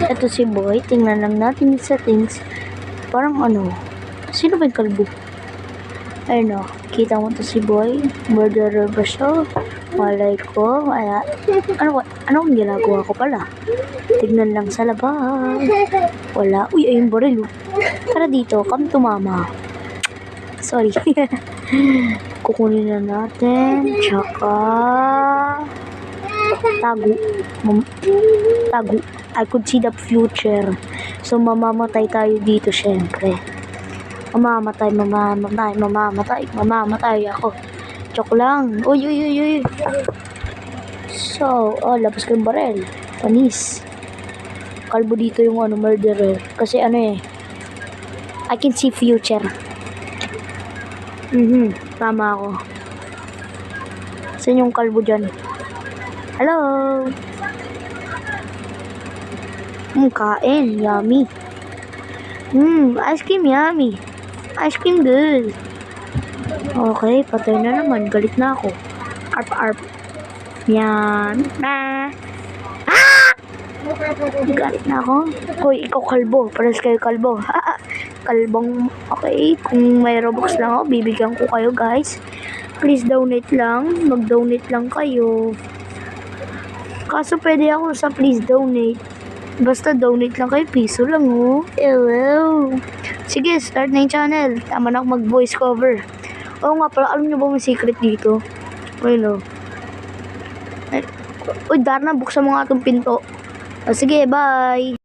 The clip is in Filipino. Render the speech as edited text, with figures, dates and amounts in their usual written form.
Ito si Boy. Tingnan lang natin yung settings. Parang ano, sino ba yung kalbo? Ayun o, kita mo to si Boy. Murderer ba siya? Malay ko. Anong ginagawa ko pala? Tignan lang sa labas. Wala. Uy, ayun baril. Tara dito, come to mama. Sorry. Kukunin na natin. Tsaka tago. Tago. I could see the future. So, mamamatay tayo dito, syempre. Mamamatay ako. Joke lang. Uy. So, labas ko yung barel. Panis. Kalbo dito yung murderer. Kasi I can see future. Tama ako. Saan yung kalbo dyan? Hello? Kain. Yummy. Ice cream yummy. Ice cream good. Okay, patay na naman. Galit na ako. Arp. Yan. Galit na ako. Hoy, ikaw kalbo. Pares kayo kalbo. Kalbong, okay. Kung may Robux lang ako, bibigyan ko kayo, guys. Please donate lang. Mag-donate lang kayo. Kaso pwede ako sa please donate. Basta donate lang kayo. Piso lang, oh. Hello. Sige, start na yung channel. Tama na ako mag-voice cover. Oo nga pala, alam nyo ba may secret dito? Ayun, oh. Uy, Darna, buksan mo nga itong pinto. Sige, bye!